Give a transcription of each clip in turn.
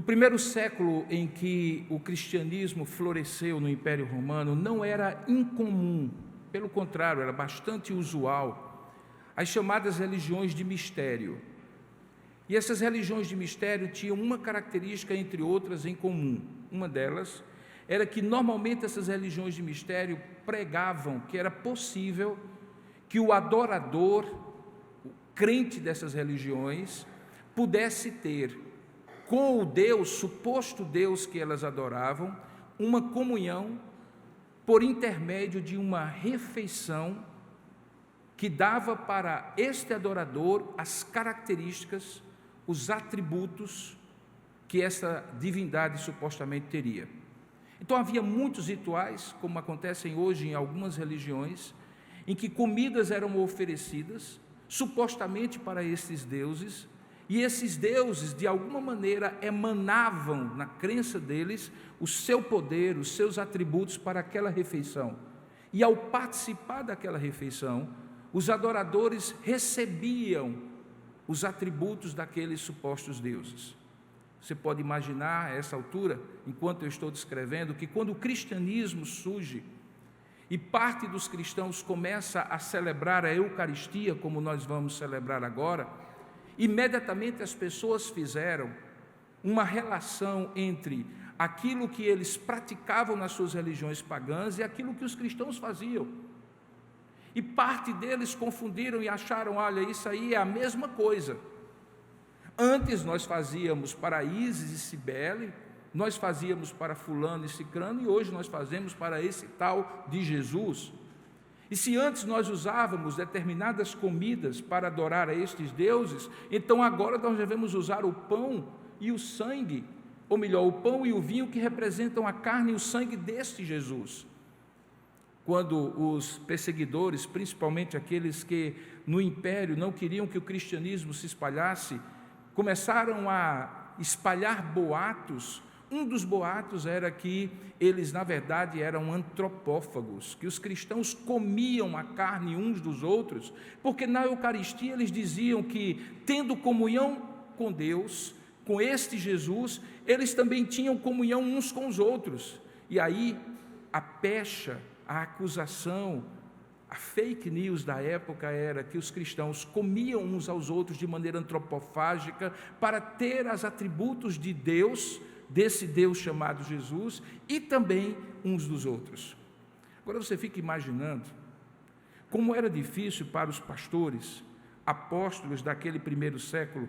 primeiro século em que o cristianismo floresceu no Império Romano, não era incomum, pelo contrário, era bastante usual, as chamadas religiões de mistério. E essas religiões de mistério tinham uma característica, entre outras, em comum. Uma delas era que, normalmente, essas religiões de mistério pregavam que era possível que o adorador, o crente dessas religiões, pudesse ter com o Deus, suposto Deus que elas adoravam, uma comunhão por intermédio de uma refeição que dava para este adorador as características, os atributos que essa divindade supostamente teria. Então havia muitos rituais, como acontecem hoje em algumas religiões, em que comidas eram oferecidas, supostamente para esses deuses, e esses deuses, de alguma maneira, emanavam na crença deles o seu poder, os seus atributos para aquela refeição. E ao participar daquela refeição, os adoradores recebiam os atributos daqueles supostos deuses. Você pode imaginar, a essa altura, enquanto eu estou descrevendo, que quando o cristianismo surge e parte dos cristãos começa a celebrar a Eucaristia, como nós vamos celebrar agora, imediatamente as pessoas fizeram uma relação entre aquilo que eles praticavam nas suas religiões pagãs e aquilo que os cristãos faziam. E parte deles confundiram e acharam, olha, isso aí é a mesma coisa. Antes nós fazíamos para Ísis e Cibele, nós fazíamos para fulano e cicrano, e hoje nós fazemos para esse tal de Jesus. E se antes nós usávamos determinadas comidas para adorar a estes deuses, então agora nós devemos usar o pão e o sangue, ou melhor, o pão e o vinho que representam a carne e o sangue deste Jesus. Quando os perseguidores, principalmente aqueles que no império não queriam que o cristianismo se espalhasse, começaram a espalhar boatos. Um dos boatos era que eles, na verdade, eram antropófagos, que os cristãos comiam a carne uns dos outros, porque na Eucaristia eles diziam que, tendo comunhão com Deus, com este Jesus, eles também tinham comunhão uns com os outros. E aí a pecha, a acusação, a fake news da época era que os cristãos comiam uns aos outros de maneira antropofágica para ter os atributos de Deus, desse Deus chamado Jesus, e também uns dos outros. Agora você fica imaginando como era difícil para os pastores, apóstolos daquele primeiro século,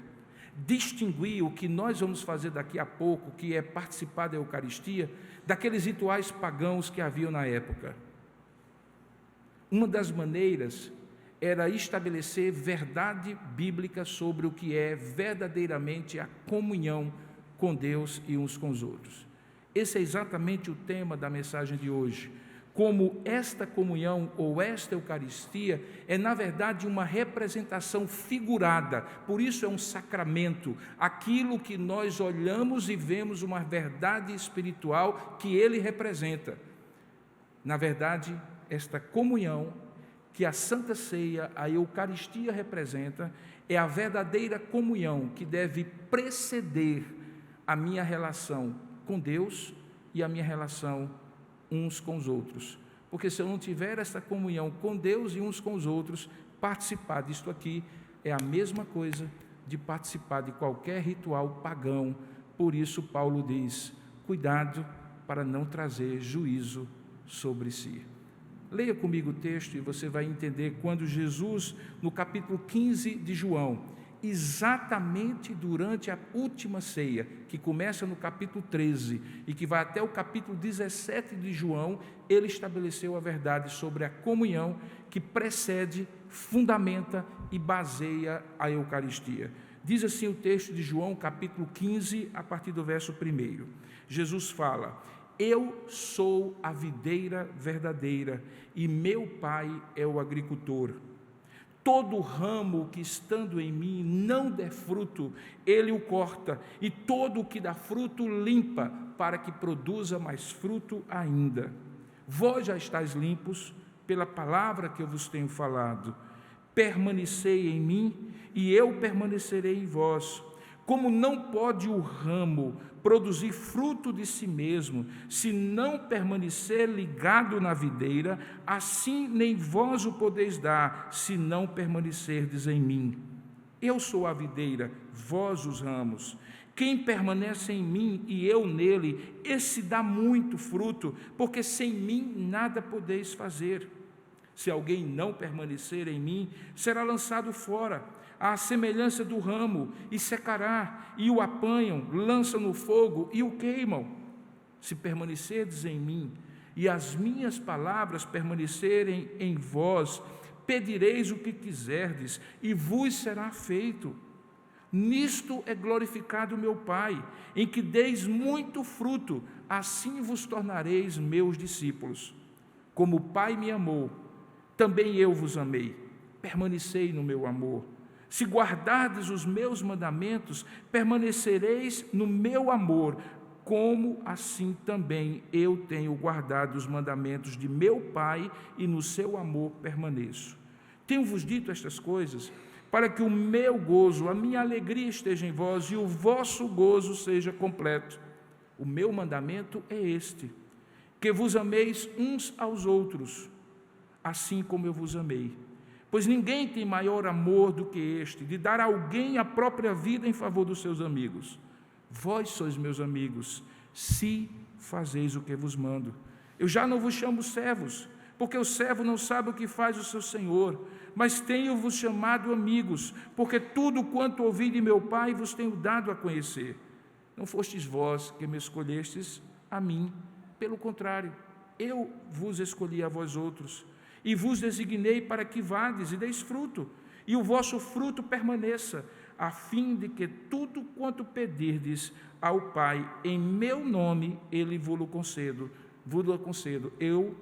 distinguir o que nós vamos fazer daqui a pouco, que é participar da Eucaristia, daqueles rituais pagãos que haviam na época. Uma das maneiras era estabelecer verdade bíblica sobre o que é verdadeiramente a comunhão com Deus e uns com os outros. Esse é exatamente o tema da mensagem de hoje. Como esta comunhão ou esta Eucaristia é, na verdade, uma representação figurada, por isso é um sacramento, aquilo que nós olhamos e vemos uma verdade espiritual que ele representa. Na verdade, esta comunhão que a Santa Ceia, a Eucaristia representa, é a verdadeira comunhão que deve preceder a minha relação com Deus e a minha relação uns com os outros. Porque se eu não tiver essa comunhão com Deus e uns com os outros, participar disto aqui é a mesma coisa de participar de qualquer ritual pagão. Por isso Paulo diz, cuidado para não trazer juízo sobre si. Leia comigo o texto e você vai entender quando Jesus, no capítulo 15 de João, exatamente durante a última ceia, que começa no capítulo 13 e que vai até o capítulo 17 de João, ele estabeleceu a verdade sobre a comunhão que precede, fundamenta e baseia a Eucaristia. Diz assim o texto de João, capítulo 15, a partir do verso 1. Jesus fala: eu sou a videira verdadeira e meu Pai é o agricultor. Todo ramo que estando em mim não der fruto, ele o corta, e todo o que dá fruto limpa, para que produza mais fruto ainda. Vós já estáis limpos pela palavra que eu vos tenho falado. Permanecei em mim, e eu permanecerei em vós. Como não pode o ramo produzir fruto de si mesmo, se não permanecer ligado na videira, assim nem vós o podeis dar, se não permanecerdes em mim. Eu sou a videira, vós os ramos. Quem permanece em mim e eu nele, esse dá muito fruto, porque sem mim nada podeis fazer. Se alguém não permanecer em mim, será lançado fora, à semelhança do ramo, e secará, e o apanham, lançam no fogo e o queimam. Se permanecerdes em mim, e as minhas palavras permanecerem em vós, pedireis o que quiserdes, e vos será feito. Nisto é glorificado meu Pai, em que deis muito fruto, assim vos tornareis meus discípulos. Como o Pai me amou, também eu vos amei. Permanecei no meu amor. Se guardardes os meus mandamentos, permanecereis no meu amor, como assim também eu tenho guardado os mandamentos de meu Pai e no seu amor permaneço. Tenho-vos dito estas coisas, para que o meu gozo, a minha alegria esteja em vós e o vosso gozo seja completo. O meu mandamento é este, que vos ameis uns aos outros, assim como eu vos amei. Pois ninguém tem maior amor do que este, de dar a alguém a própria vida em favor dos seus amigos. Vós sois meus amigos, se fazeis o que vos mando. Eu já não vos chamo servos, porque o servo não sabe o que faz o seu senhor, mas tenho-vos chamado amigos, porque tudo quanto ouvi de meu Pai vos tenho dado a conhecer. Não fostes vós que me escolhestes a mim, pelo contrário, eu vos escolhi a vós outros, e vos designei para que vades e deis fruto, e o vosso fruto permaneça, a fim de que tudo quanto pedirdes ao Pai, em meu nome, Ele vos-lo concedo. Eu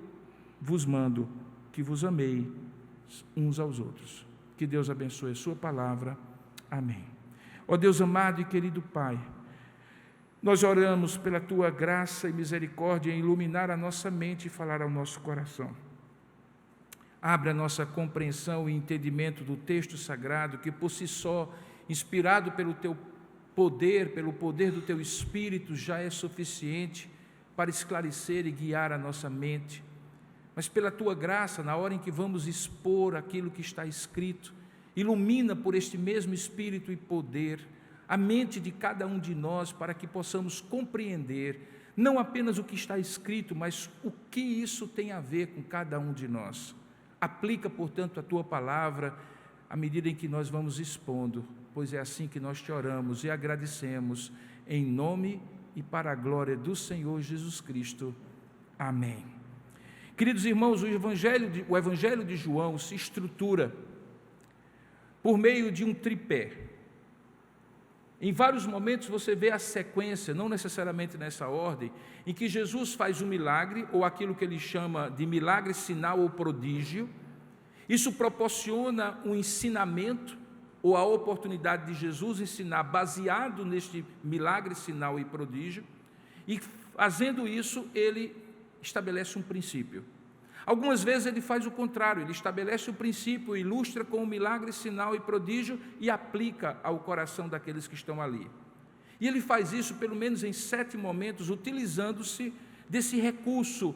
vos mando que vos amei uns aos outros. Que Deus abençoe a sua palavra. Amém. Ó Deus amado e querido Pai, nós oramos pela tua graça e misericórdia em iluminar a nossa mente e falar ao nosso coração. Abre a nossa compreensão e entendimento do texto sagrado, que por si só, inspirado pelo teu poder, pelo poder do teu Espírito, já é suficiente para esclarecer e guiar a nossa mente. Mas pela tua graça, na hora em que vamos expor aquilo que está escrito, ilumina por este mesmo Espírito e poder a mente de cada um de nós, para que possamos compreender não apenas o que está escrito, mas o que isso tem a ver com cada um de nós. Aplica, portanto, a tua palavra à medida em que nós vamos expondo, pois é assim que nós te oramos e agradecemos, em nome e para a glória do Senhor Jesus Cristo. Amém. Queridos irmãos, o Evangelho de João se estrutura por meio de um tripé. Em vários momentos você vê a sequência, não necessariamente nessa ordem, em que Jesus faz um milagre, ou aquilo que ele chama de milagre, sinal ou prodígio. Isso proporciona um ensinamento, ou a oportunidade de Jesus ensinar baseado neste milagre, sinal e prodígio, e fazendo isso, ele estabelece um princípio. Algumas vezes ele faz o contrário, ele estabelece o princípio, ilustra com o milagre, sinal e prodígio e aplica ao coração daqueles que estão ali. E ele faz isso pelo menos em 7 momentos, utilizando-se desse recurso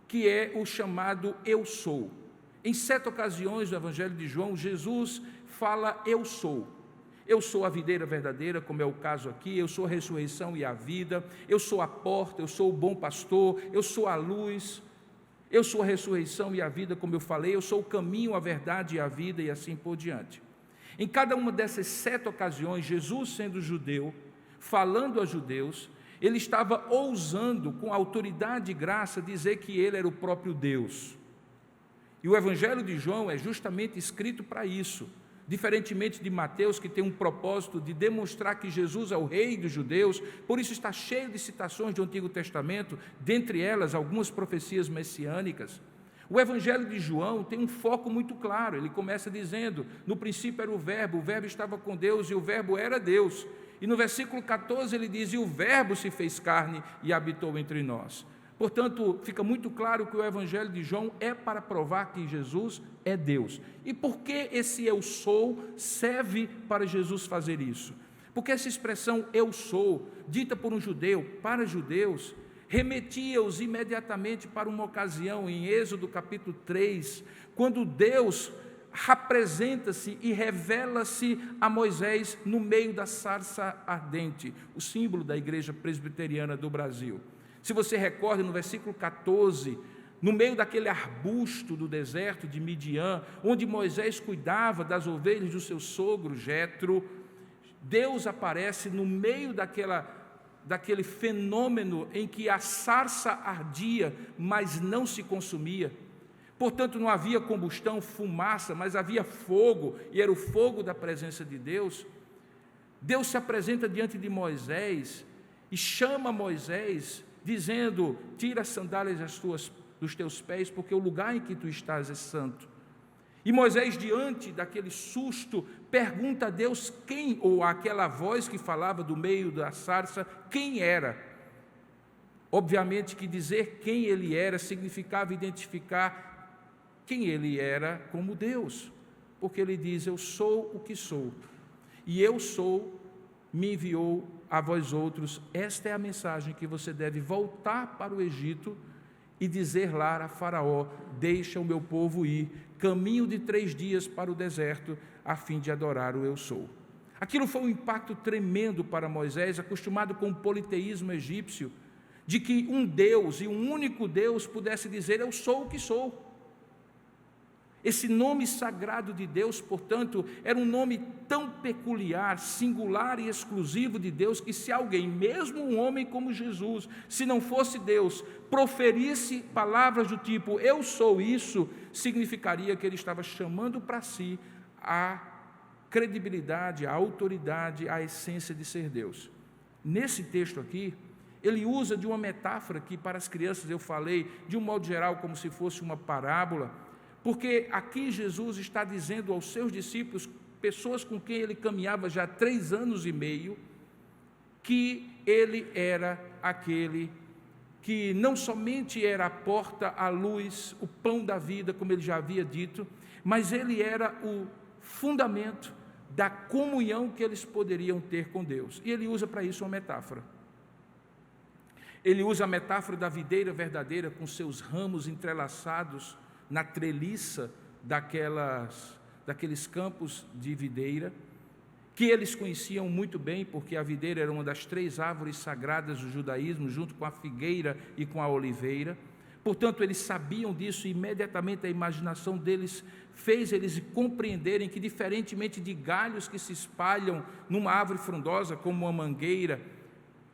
que é o chamado eu sou. Em 7 ocasiões do Evangelho de João, Jesus fala eu sou. Eu sou a videira verdadeira, como é o caso aqui, eu sou a ressurreição e a vida, eu sou a porta, eu sou o bom pastor, eu sou a luz, eu sou a ressurreição e a vida, como eu falei, eu sou o caminho, a verdade e a vida, e assim por diante. Em cada uma dessas 7 ocasiões, Jesus, sendo judeu, falando a judeus, ele estava ousando, com autoridade e graça, dizer que ele era o próprio Deus. E o Evangelho de João é justamente escrito para isso, diferentemente de Mateus, que tem um propósito de demonstrar que Jesus é o rei dos judeus, por isso está cheio de citações do Antigo Testamento, dentre elas algumas profecias messiânicas. O Evangelho de João tem um foco muito claro, ele começa dizendo, no princípio era o verbo estava com Deus e o verbo era Deus. E no versículo 14 ele diz, e o verbo se fez carne e habitou entre nós. Portanto, fica muito claro que o Evangelho de João é para provar que Jesus é Deus. E por que esse eu sou serve para Jesus fazer isso? Porque essa expressão eu sou, dita por um judeu para judeus, remetia-os imediatamente para uma ocasião em Êxodo capítulo 3, quando Deus apresenta-se e revela-se a Moisés no meio da sarça ardente, o símbolo da Igreja Presbiteriana do Brasil. Se você recorda, no versículo 14, no meio daquele arbusto do deserto de Midian, onde Moisés cuidava das ovelhas do seu sogro Jetro, Deus aparece no meio daquele fenômeno em que a sarça ardia, mas não se consumia. Portanto, não havia combustão, fumaça, mas havia fogo, e era o fogo da presença de Deus. Deus se apresenta diante de Moisés e chama Moisés, dizendo: tira as sandálias dos teus pés, porque o lugar em que tu estás é santo. E Moisés, diante daquele susto, pergunta a Deus quem, ou aquela voz que falava do meio da sarça, quem era. Obviamente que dizer quem ele era significava identificar quem ele era como Deus, porque ele diz: eu sou o que sou, e eu sou, me enviou a vós outros. Esta é a mensagem que você deve voltar para o Egito e dizer lá a Faraó: deixa o meu povo ir, caminho de 3 dias para o deserto, a fim de adorar o eu sou. Aquilo foi um impacto tremendo para Moisés, acostumado com o politeísmo egípcio, de que um Deus e um único Deus pudesse dizer: eu sou o que sou. Esse nome sagrado de Deus, portanto, era um nome tão peculiar, singular e exclusivo de Deus, que se alguém, mesmo um homem como Jesus, se não fosse Deus, proferisse palavras do tipo eu sou isso, significaria que ele estava chamando para si a credibilidade, a autoridade, a essência de ser Deus. Nesse texto aqui, ele usa de uma metáfora que para as crianças eu falei, de um modo geral, como se fosse uma parábola, porque aqui Jesus está dizendo aos seus discípulos, pessoas com quem ele caminhava já 3 anos e meio, que ele era aquele que não somente era a porta, a luz, o pão da vida, como ele já havia dito, mas ele era o fundamento da comunhão que eles poderiam ter com Deus. E ele usa para isso uma metáfora. Ele usa a metáfora da videira verdadeira com seus ramos entrelaçados na treliça daqueles campos de videira, que eles conheciam muito bem, porque a videira era uma das 3 árvores sagradas do judaísmo, junto com a figueira e com a oliveira. Portanto, eles sabiam disso, e imediatamente a imaginação deles fez eles compreenderem que, diferentemente de galhos que se espalham numa árvore frondosa, como uma mangueira,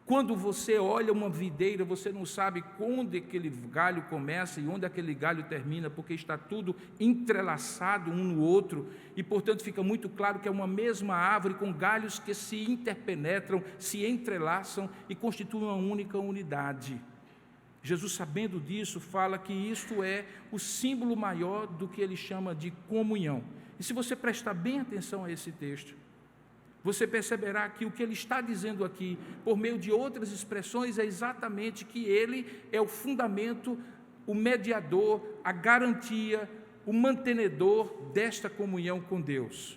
quando você olha uma videira, você não sabe onde aquele galho começa e onde aquele galho termina, porque está tudo entrelaçado um no outro, e portanto fica muito claro que é uma mesma árvore com galhos que se interpenetram, se entrelaçam e constituem uma única unidade. Jesus, sabendo disso, fala que isto é o símbolo maior do que ele chama de comunhão. E se você prestar bem atenção a esse texto, você perceberá que o que ele está dizendo aqui, por meio de outras expressões, é exatamente que ele é o fundamento, o mediador, a garantia, o mantenedor desta comunhão com Deus,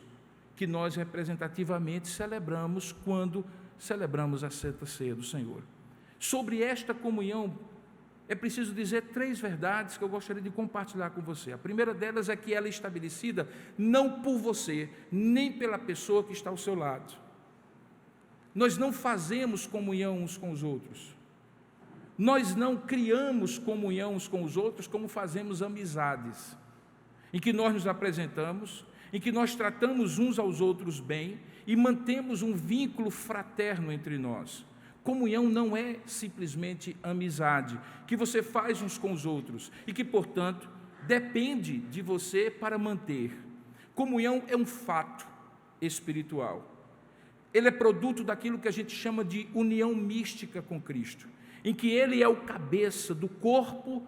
que nós representativamente celebramos quando celebramos a Santa Ceia do Senhor. Sobre esta comunhão, é preciso dizer 3 verdades que eu gostaria de compartilhar com você. A primeira delas é que ela é estabelecida não por você, nem pela pessoa que está ao seu lado. Nós não fazemos comunhão uns com os outros. Nós não criamos comunhão uns com os outros como fazemos amizades, em que nós nos apresentamos, em que nós tratamos uns aos outros bem e mantemos um vínculo fraterno entre nós. Comunhão não é simplesmente amizade, que você faz uns com os outros e que, portanto, depende de você para manter. Comunhão é um fato espiritual. Ele é produto daquilo que a gente chama de união mística com Cristo, em que Ele é o cabeça do corpo,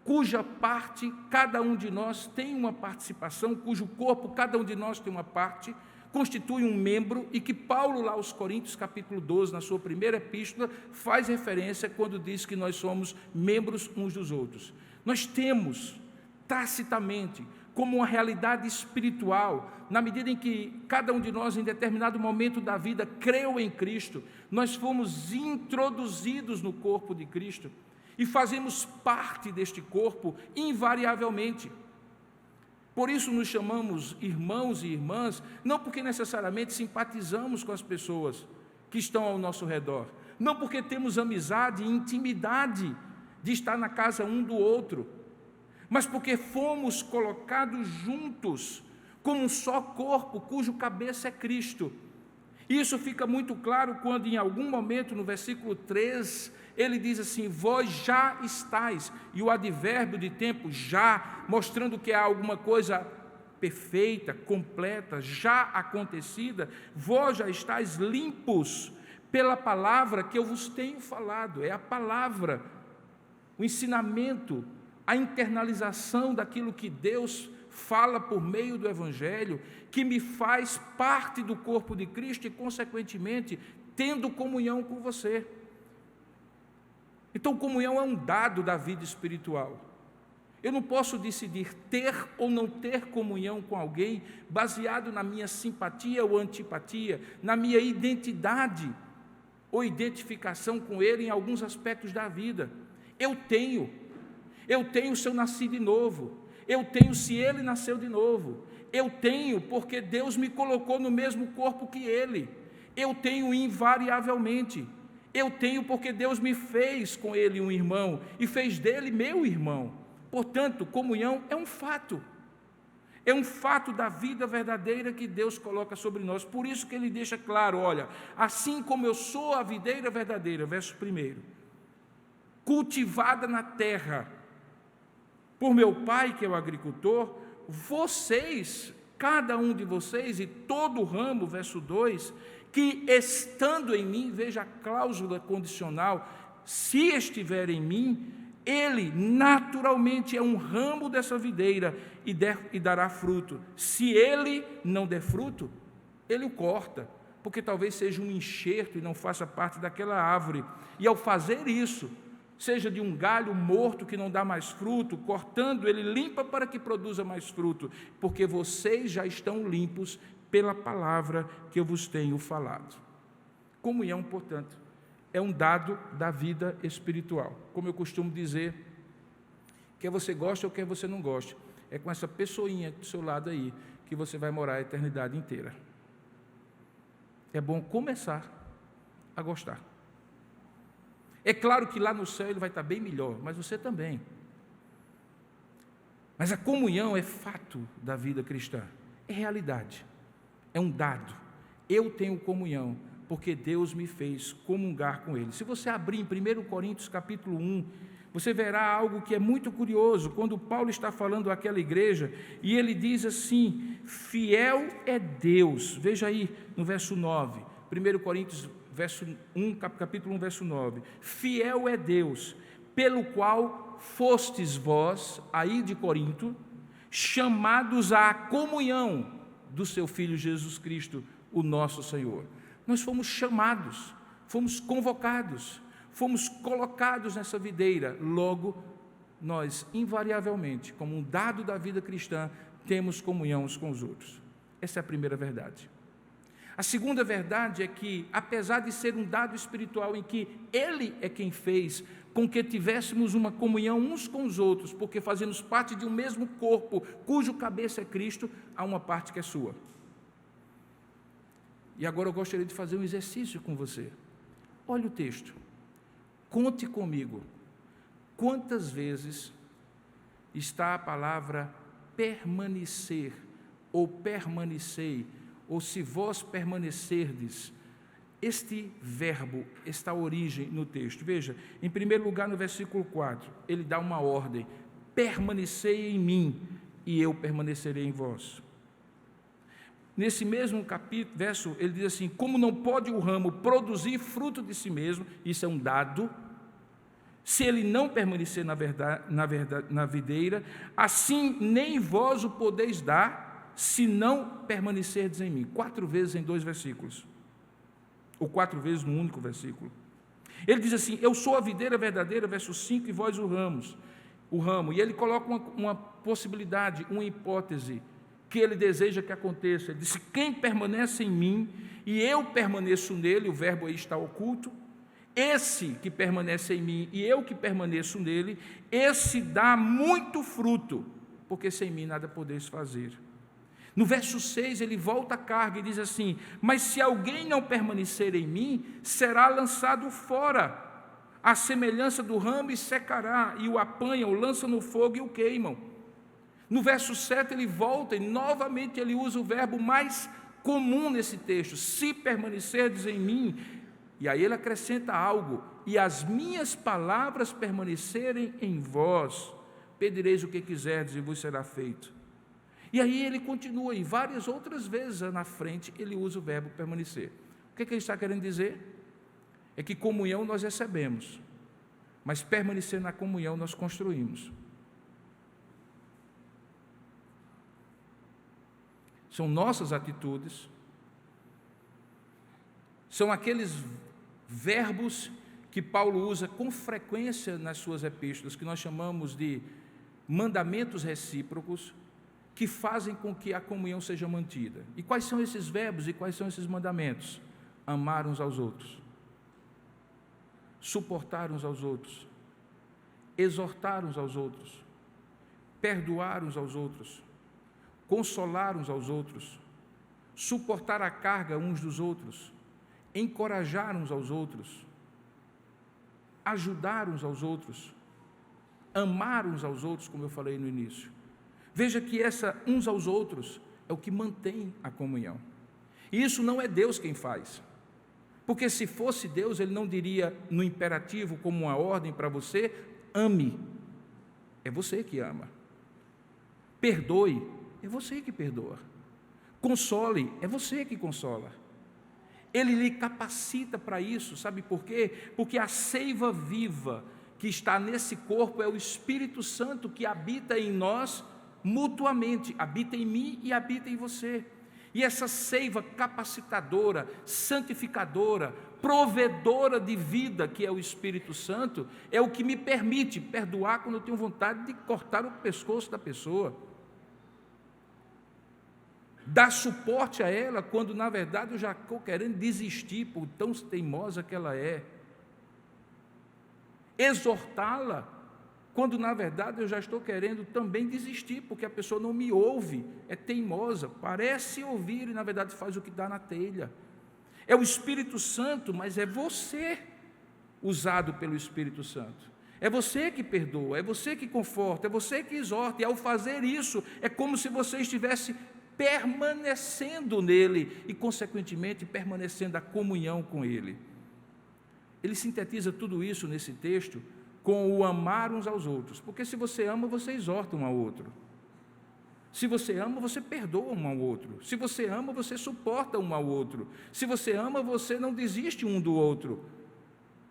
cuja parte cada um de nós tem uma participação, cujo corpo cada um de nós tem uma parte, constitui um membro, e que Paulo, lá aos Coríntios, capítulo 12, na sua primeira epístola, faz referência quando diz que nós somos membros uns dos outros. Nós temos, tacitamente, como uma realidade espiritual, na medida em que cada um de nós, em determinado momento da vida, creu em Cristo, nós fomos introduzidos no corpo de Cristo e fazemos parte deste corpo invariavelmente. Por isso nos chamamos irmãos e irmãs, não porque necessariamente simpatizamos com as pessoas que estão ao nosso redor, não porque temos amizade e intimidade de estar na casa um do outro, mas porque fomos colocados juntos como um só corpo, cujo cabeça é Cristo. Isso fica muito claro quando em algum momento no versículo 3, ele diz assim: vós já estáis, e o advérbio de tempo já, mostrando que há alguma coisa perfeita, completa, já acontecida, vós já estáis limpos pela palavra que eu vos tenho falado. É a palavra, o ensinamento, a internalização daquilo que Deus fala por meio do Evangelho, que me faz parte do corpo de Cristo e, consequentemente, tendo comunhão com você. Então, comunhão é um dado da vida espiritual. Eu não posso decidir ter ou não ter comunhão com alguém baseado na minha simpatia ou antipatia, na minha identidade ou identificação com ele em alguns aspectos da vida. Eu tenho se eu nasci de novo, eu tenho se ele nasceu de novo, eu tenho porque Deus me colocou no mesmo corpo que ele, eu tenho invariavelmente, eu tenho porque Deus me fez com ele um irmão e fez dele meu irmão. Portanto, comunhão é um fato da vida verdadeira que Deus coloca sobre nós. Por isso que ele deixa claro: olha, assim como eu sou a videira verdadeira, verso 1, cultivada na terra por meu pai que é o agricultor, vocês, cada um de vocês e todo o ramo, verso 2, que estando em mim, veja a cláusula condicional, se estiver em mim, ele naturalmente é um ramo dessa videira e dará fruto. Se ele não der fruto, ele o corta, porque talvez seja um enxerto e não faça parte daquela árvore. E ao fazer isso, seja de um galho morto que não dá mais fruto, cortando, ele limpa para que produza mais fruto, porque vocês já estão limpos pela palavra que eu vos tenho falado. Comunhão, portanto, é um dado da vida espiritual. Como eu costumo dizer, quer você goste ou quer você não goste, é com essa pessoinha do seu lado aí que você vai morar a eternidade inteira. É bom começar a gostar. É claro que lá no céu ele vai estar bem melhor, mas você também. Mas a comunhão é fato da vida cristã, é realidade, é um dado. Eu tenho comunhão porque Deus me fez comungar com Ele. Se você abrir em 1 Coríntios capítulo 1, você verá algo que é muito curioso, quando Paulo está falando àquela igreja, e ele diz assim: fiel é Deus. Veja aí no verso 9, 1 Coríntios capítulo 1, verso 9. Fiel é Deus, pelo qual fostes vós, aí de Corinto, chamados à comunhão do seu Filho Jesus Cristo, o nosso Senhor. Nós fomos chamados, fomos convocados, fomos colocados nessa videira. Logo, nós, invariavelmente, como um dado da vida cristã, temos comunhão uns com os outros. Essa é a primeira verdade. A segunda verdade é que, apesar de ser um dado espiritual em que Ele é quem fez com que tivéssemos uma comunhão uns com os outros, porque fazemos parte de um mesmo corpo, cujo cabeça é Cristo, há uma parte que é sua. E agora eu gostaria de fazer um exercício com você. Olha o texto. Conte comigo. Quantas vezes está a palavra permanecer, ou permanecei, ou se vós permanecerdes, este verbo, esta origem no texto. Veja, em primeiro lugar no versículo 4, ele dá uma ordem: permanecei em mim, e eu permanecerei em vós. Nesse mesmo capítulo, verso, ele diz assim: como não pode o ramo produzir fruto de si mesmo, isso é um dado, se ele não permanecer na videira, assim nem vós o podeis dar, se não permanecerdes em mim. 4 vezes em 2 versículos, ou 4 vezes num único versículo. Ele diz assim: eu sou a videira verdadeira, verso 5, e vós os ramos. o ramo, e ele coloca uma possibilidade, uma hipótese que ele deseja que aconteça. Ele disse: quem permanece em mim e eu permaneço nele, o verbo aí está oculto, esse que permanece em mim e eu que permaneço nele, esse dá muito fruto, porque sem mim nada podeis fazer. No verso 6 ele volta a carga e diz assim: mas se alguém não permanecer em mim, será lançado fora, à semelhança do ramo, e secará, e o apanham, o lançam no fogo e o queimam. No verso 7 ele volta e novamente ele usa o verbo mais comum nesse texto: se permanecerdes em mim. E aí ele acrescenta algo: e as minhas palavras permanecerem em vós, pedireis o que quiserdes e vos será feito. E aí ele continua, e várias outras vezes na frente ele usa o verbo permanecer. O que ele está querendo dizer? É que comunhão nós recebemos, mas permanecer na comunhão nós construímos. São nossas atitudes, são aqueles verbos que Paulo usa com frequência nas suas epístolas, que nós chamamos de mandamentos recíprocos, que fazem com que a comunhão seja mantida. E quais são esses verbos e quais são esses mandamentos? Amar uns aos outros, suportar uns aos outros, exortar uns aos outros, perdoar uns aos outros, consolar uns aos outros, suportar a carga uns dos outros, encorajar uns aos outros, ajudar uns aos outros, amar uns aos outros, como eu falei no início. Veja que essa uns aos outros é o que mantém a comunhão. E isso não é Deus quem faz. Porque se fosse Deus, ele não diria no imperativo como uma ordem para você: ame. É você que ama. Perdoe. É você que perdoa. Console. É você que consola. Ele lhe capacita para isso. Sabe por quê? Porque a seiva viva que está nesse corpo é o Espírito Santo que habita em nós mutuamente. Habita em mim e habita em você. E essa seiva capacitadora, santificadora, provedora de vida, que é o Espírito Santo, é o que me permite perdoar quando eu tenho vontade de cortar o pescoço da pessoa. Dar suporte a ela quando, na verdade, eu já estou querendo desistir, por tão teimosa que ela é. Exortá-la quando, na verdade, eu já estou querendo também desistir, porque a pessoa não me ouve, é teimosa, parece ouvir e, na verdade, faz o que dá na telha. É o Espírito Santo, mas é você usado pelo Espírito Santo. É você que perdoa, é você que conforta, é você que exorta, e ao fazer isso, é como se você estivesse permanecendo nele e, consequentemente, permanecendo a comunhão com ele. Ele sintetiza tudo isso nesse texto com o amar uns aos outros, porque se você ama, você exorta um ao outro. Se você ama, você perdoa um ao outro. Se você ama, você suporta um ao outro. Se você ama, você não desiste um do outro.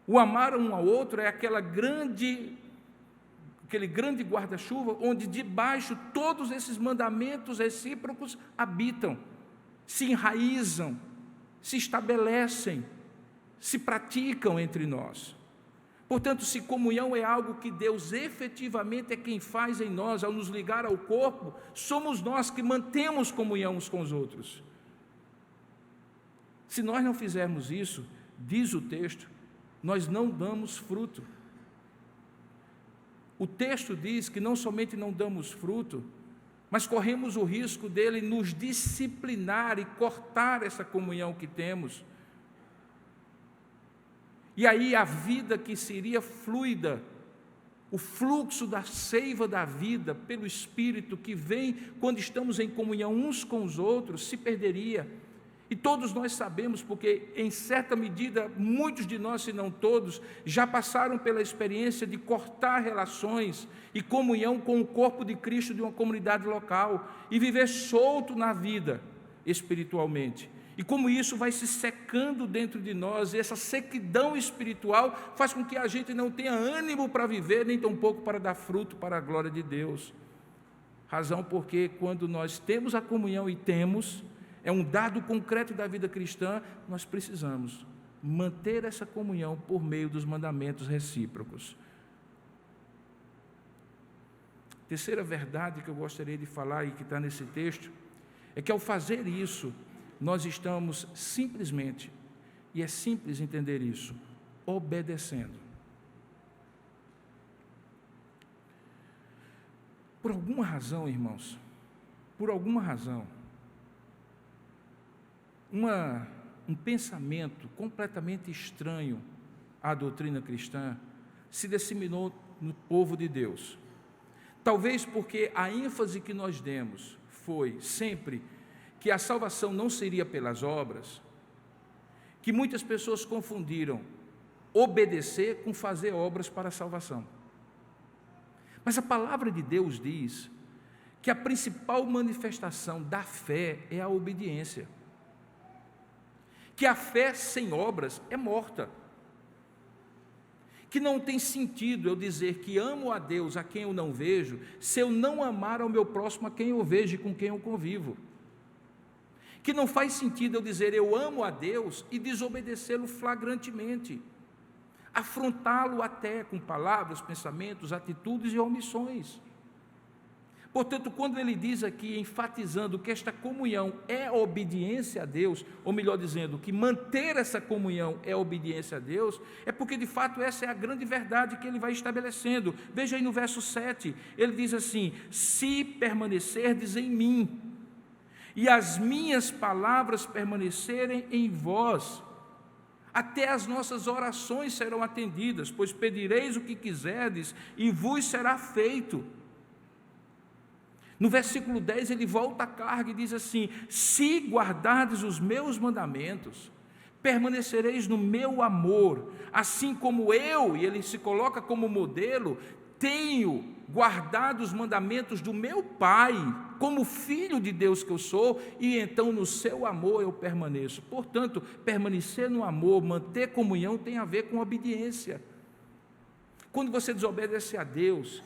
O amar um ao outro é aquele grande guarda-chuva onde debaixo todos esses mandamentos recíprocos habitam, se enraizam, se estabelecem, se praticam entre nós. Portanto, se comunhão é algo que Deus efetivamente é quem faz em nós, ao nos ligar ao corpo, somos nós que mantemos comunhão uns com os outros. Se nós não fizermos isso, diz o texto, nós não damos fruto. O texto diz que não somente não damos fruto, mas corremos o risco dele nos disciplinar e cortar essa comunhão que temos. E aí a vida que seria fluida, o fluxo da seiva da vida pelo Espírito que vem quando estamos em comunhão uns com os outros, se perderia. E todos nós sabemos, porque em certa medida, muitos de nós, se não todos, já passaram pela experiência de cortar relações e comunhão com o corpo de Cristo de uma comunidade local e viver solto na vida espiritualmente. E como isso vai se secando dentro de nós, e essa sequidão espiritual faz com que a gente não tenha ânimo para viver, nem tampouco para dar fruto para a glória de Deus. Razão porque quando nós temos a comunhão e temos, é um dado concreto da vida cristã, nós precisamos manter essa comunhão por meio dos mandamentos recíprocos. Terceira verdade que eu gostaria de falar e que está nesse texto, é que ao fazer isso, nós estamos simplesmente, e é simples entender isso, obedecendo. Por alguma razão, irmãos, por alguma razão, um pensamento completamente estranho à doutrina cristã se disseminou no povo de Deus. Talvez porque a ênfase que nós demos foi sempre que a salvação não seria pelas obras, que muitas pessoas confundiram obedecer com fazer obras para a salvação. Mas a palavra de Deus diz que a principal manifestação da fé é a obediência. Que a fé sem obras é morta. Que não tem sentido eu dizer que amo a Deus a quem eu não vejo, se eu não amar ao meu próximo a quem eu vejo e com quem eu convivo. Que não faz sentido eu dizer eu amo a Deus e desobedecê-lo flagrantemente, afrontá-lo até com palavras, pensamentos, atitudes e omissões. Portanto, quando ele diz aqui, enfatizando que esta comunhão é obediência a Deus, ou melhor dizendo, que manter essa comunhão é obediência a Deus, é porque de fato essa é a grande verdade que ele vai estabelecendo. Veja aí no verso 7, ele diz assim: se permanecerdes em mim, e as minhas palavras permanecerem em vós, até as nossas orações serão atendidas, pois pedireis o que quiserdes e vos será feito. No versículo 10 ele volta à carga e diz assim: se guardardes os meus mandamentos, permanecereis no meu amor, assim como eu, e ele se coloca como modelo, tenho guardado os mandamentos do meu Pai, como filho de Deus que eu sou, e então no seu amor eu permaneço. Portanto, permanecer no amor, manter comunhão tem a ver com obediência. Quando você desobedece a Deus,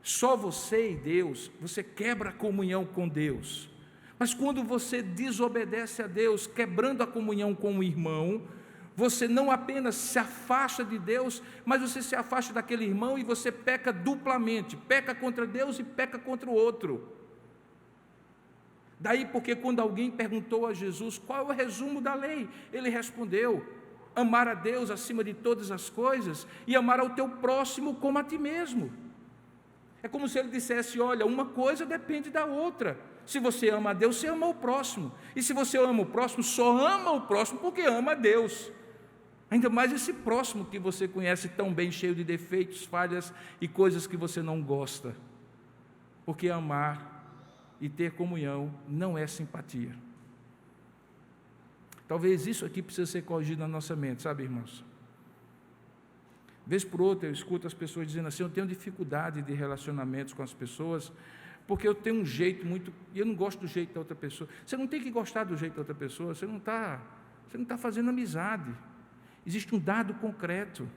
só você e Deus, você quebra a comunhão com Deus. Mas quando você desobedece a Deus, quebrando a comunhão com o irmão, você não apenas se afasta de Deus, mas você se afasta daquele irmão e você peca duplamente, peca contra Deus e peca contra o outro. Daí porque quando alguém perguntou a Jesus qual é o resumo da lei, ele respondeu: amar a Deus acima de todas as coisas e amar ao teu próximo como a ti mesmo. É como se ele dissesse: olha, uma coisa depende da outra. Se você ama a Deus, você ama o próximo. E se você ama o próximo, só ama o próximo porque ama a Deus. Ainda mais esse próximo que você conhece tão bem, cheio de defeitos, falhas e coisas que você não gosta. Porque amar e ter comunhão não é simpatia. Talvez isso aqui precise ser corrigido na nossa mente, sabe, irmãos? Vez por outra eu escuto as pessoas dizendo assim: eu tenho dificuldade de relacionamentos com as pessoas, porque eu tenho um jeito muito, e eu não gosto do jeito da outra pessoa. Você não tem que gostar do jeito da outra pessoa, você não está fazendo amizade. Existe um dado concreto.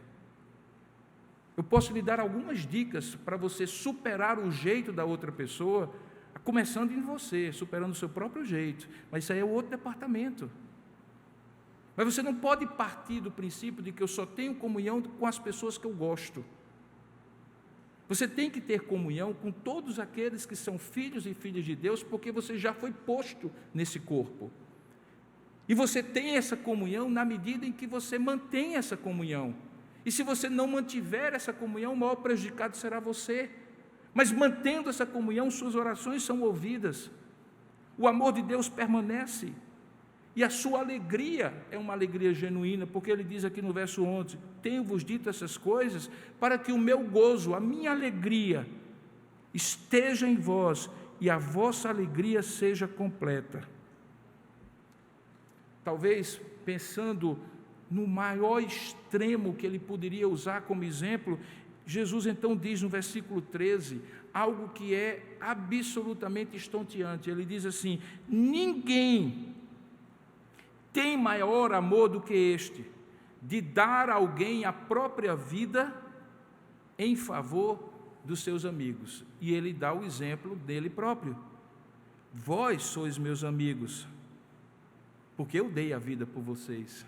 Eu posso lhe dar algumas dicas para você superar o jeito da outra pessoa, começando em você, superando o seu próprio jeito, mas isso aí é outro departamento. Mas você não pode partir do princípio de que eu só tenho comunhão com as pessoas que eu gosto. Você tem que ter comunhão com todos aqueles que são filhos e filhas de Deus, porque você já foi posto nesse corpo. E você tem essa comunhão na medida em que você mantém essa comunhão. E se você não mantiver essa comunhão, o maior prejudicado será você. Mas mantendo essa comunhão, suas orações são ouvidas. O amor de Deus permanece. E a sua alegria é uma alegria genuína, porque ele diz aqui no verso 11: tenho-vos dito essas coisas para que o meu gozo, a minha alegria, esteja em vós e a vossa alegria seja completa. Talvez, pensando no maior extremo que ele poderia usar como exemplo, Jesus então diz no versículo 13, algo que é absolutamente estonteante. Ele diz assim: ninguém tem maior amor do que este, de dar a alguém a própria vida em favor dos seus amigos. E ele dá o exemplo dele próprio: vós sois meus amigos, porque eu dei a vida por vocês.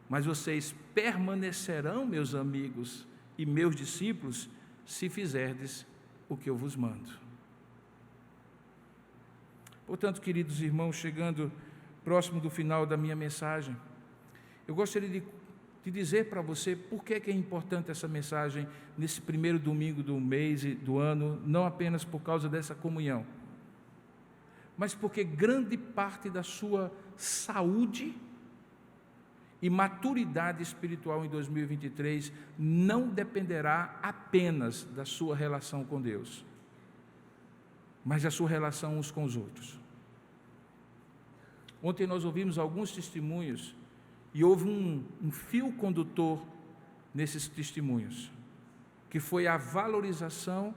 Mas vocês permanecerão meus amigos e meus discípulos, se fizerdes o que eu vos mando. Portanto, queridos irmãos, chegando próximo do final da minha mensagem, eu gostaria de dizer para você por que é importante essa mensagem nesse primeiro domingo do mês e do ano, não apenas por causa dessa comunhão, mas porque grande parte da sua saúde e maturidade espiritual em 2023 não dependerá apenas da sua relação com Deus, mas da sua relação uns com os outros. Ontem nós ouvimos alguns testemunhos e houve um fio condutor nesses testemunhos, que foi a valorização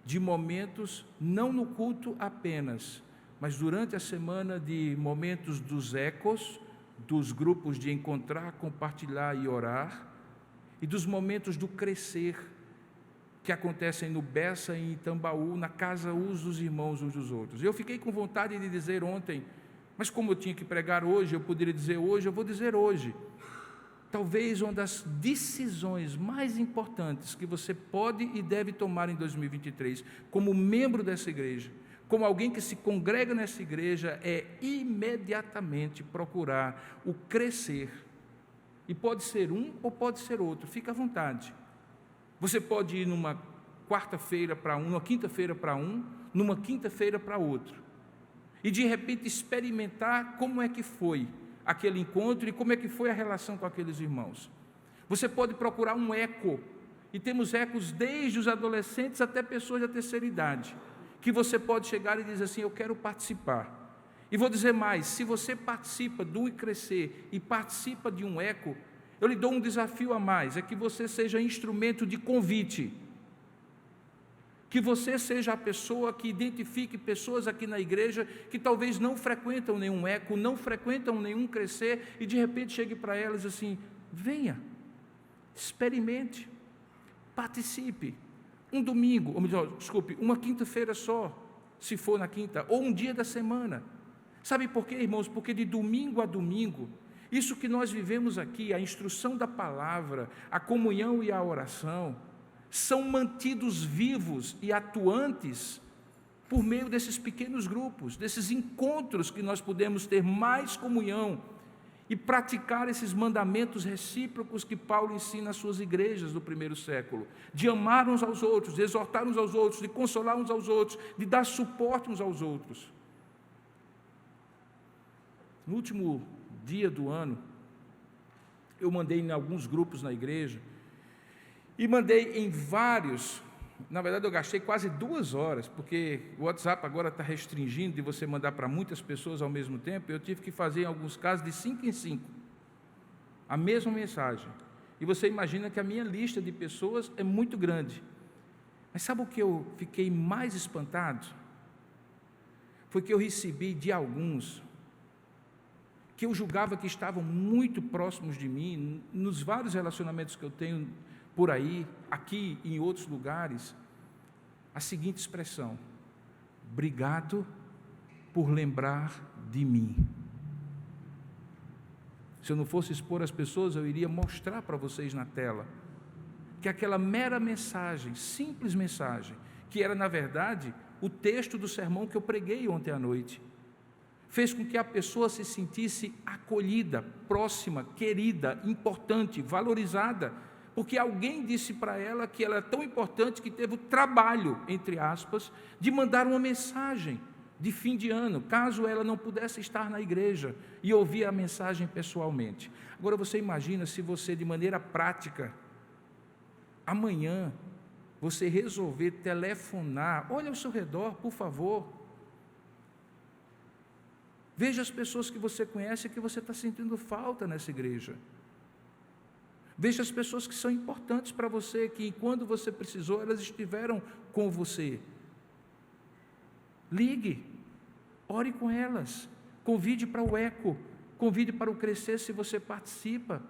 de momentos, não no culto apenas, mas durante a semana, de momentos dos ecos, dos grupos de encontrar, compartilhar e orar, e dos momentos do crescer, que acontecem no Bessa e em Tambaú, na casa uns dos irmãos uns dos outros. Eu fiquei com vontade de dizer ontem, mas como eu tinha que pregar hoje, eu poderia dizer hoje, eu vou dizer hoje. Talvez uma das decisões mais importantes que você pode e deve tomar em 2023, como membro dessa igreja, como alguém que se congrega nessa igreja, é imediatamente procurar o crescer. E pode ser um ou pode ser outro, fica à vontade. Você pode ir numa quarta-feira para um, numa quinta-feira para um, numa quinta-feira para outro. E de repente experimentar como é que foi aquele encontro e como é que foi a relação com aqueles irmãos. Você pode procurar um eco, e temos ecos desde os adolescentes até pessoas da terceira idade, que você pode chegar e dizer assim, eu quero participar. E vou dizer mais, se você participa do Crescer e participa de um eco, eu lhe dou um desafio a mais, é que você seja instrumento de convite, que você seja a pessoa que identifique pessoas aqui na igreja que talvez não frequentam nenhum eco, não frequentam nenhum Crescer, e de repente chegue para elas assim, venha, experimente, participe, um domingo, ou melhor, desculpe, uma quinta-feira só, se for na quinta, ou um dia da semana. Sabe por quê, irmãos? Porque de domingo a domingo, isso que nós vivemos aqui, a instrução da palavra, a comunhão e a oração, são mantidos vivos e atuantes por meio desses pequenos grupos, desses encontros que nós podemos ter mais comunhão e praticar esses mandamentos recíprocos que Paulo ensina às suas igrejas do primeiro século, de amar uns aos outros, de exortar uns aos outros, de consolar uns aos outros, de dar suporte uns aos outros. No último dia do ano, eu mandei em alguns grupos na igreja, e mandei em vários. Na verdade, eu gastei quase 2 horas, porque o WhatsApp agora está restringindo de você mandar para muitas pessoas ao mesmo tempo. Eu tive que fazer, em alguns casos, de 5 em 5, a mesma mensagem. E você imagina que a minha lista de pessoas é muito grande. Mas sabe o que eu fiquei mais espantado? Foi que eu recebi de alguns que eu julgava que estavam muito próximos de mim, nos vários relacionamentos que eu tenho por aí, aqui e em outros lugares, a seguinte expressão: obrigado por lembrar de mim. Se eu não fosse expor as pessoas, eu iria mostrar para vocês na tela que aquela mera mensagem, simples mensagem, que era na verdade o texto do sermão que eu preguei ontem à noite, fez com que a pessoa se sentisse acolhida, próxima, querida, importante, valorizada, porque alguém disse para ela que ela é tão importante que teve o trabalho, entre aspas, de mandar uma mensagem de fim de ano, caso ela não pudesse estar na igreja e ouvir a mensagem pessoalmente. Agora você imagina se você, de maneira prática, amanhã, você resolver telefonar, olha ao seu redor, por favor, veja as pessoas que você conhece e que você está sentindo falta nessa igreja. Veja as pessoas que são importantes para você, que quando você precisou, elas estiveram com você. Ligue, ore com elas, convide para o eco, convide para o Crescer se você participa.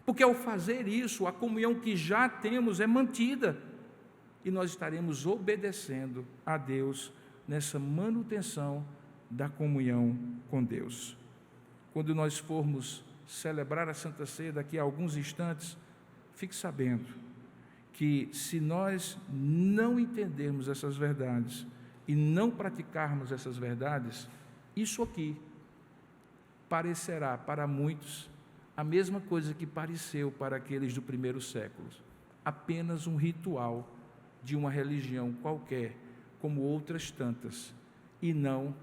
Porque ao fazer isso, a comunhão que já temos é mantida, e nós estaremos obedecendo a Deus nessa manutenção da comunhão com Deus. Quando nós formos celebrar a Santa Ceia daqui a alguns instantes, fique sabendo que se nós não entendermos essas verdades e não praticarmos essas verdades, isso aqui parecerá para muitos a mesma coisa que pareceu para aqueles do primeiro século, apenas um ritual de uma religião qualquer, como outras tantas, e não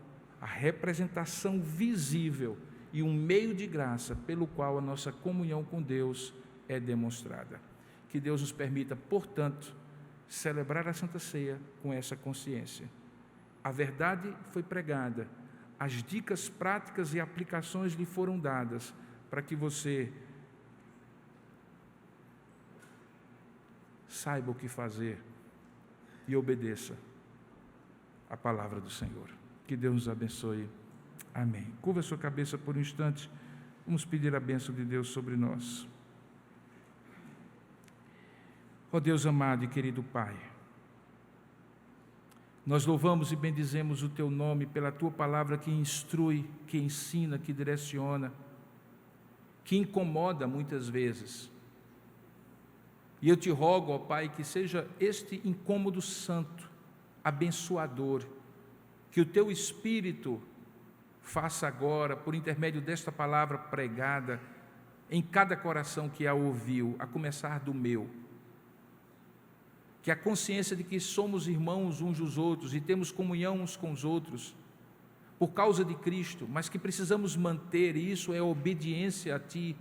a representação visível e um meio de graça pelo qual a nossa comunhão com Deus é demonstrada. Que Deus nos permita, portanto, celebrar a Santa Ceia com essa consciência. A verdade foi pregada, as dicas práticas e aplicações lhe foram dadas para que você saiba o que fazer e obedeça a palavra do Senhor. Que Deus nos abençoe. Amém. Curva a sua cabeça por um instante. Vamos pedir a bênção de Deus sobre nós. Ó Deus amado e querido Pai, nós louvamos e bendizemos o Teu nome pela Tua palavra que instrui, que ensina, que direciona, que incomoda muitas vezes. E eu te rogo, ó Pai, que seja este incômodo santo, abençoador, que o Teu Espírito faça agora, por intermédio desta palavra pregada, em cada coração que a ouviu, a começar do meu. Que a consciência de que somos irmãos uns dos outros e temos comunhão uns com os outros, por causa de Cristo, mas que precisamos manter, e isso é obediência a Ti,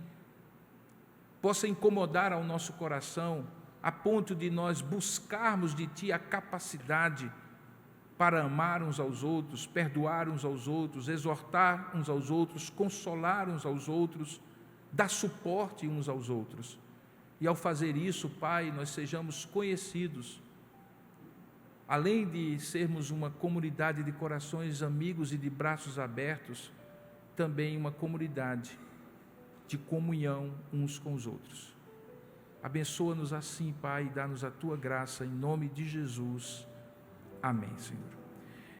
possa incomodar ao nosso coração, a ponto de nós buscarmos de Ti a capacidade para amar uns aos outros, perdoar uns aos outros, exortar uns aos outros, consolar uns aos outros, dar suporte uns aos outros. E ao fazer isso, Pai, nós sejamos conhecidos, além de sermos uma comunidade de corações amigos e de braços abertos, também uma comunidade de comunhão uns com os outros. Abençoa-nos assim, Pai, e dá-nos a Tua graça, em nome de Jesus. Amém, Senhor.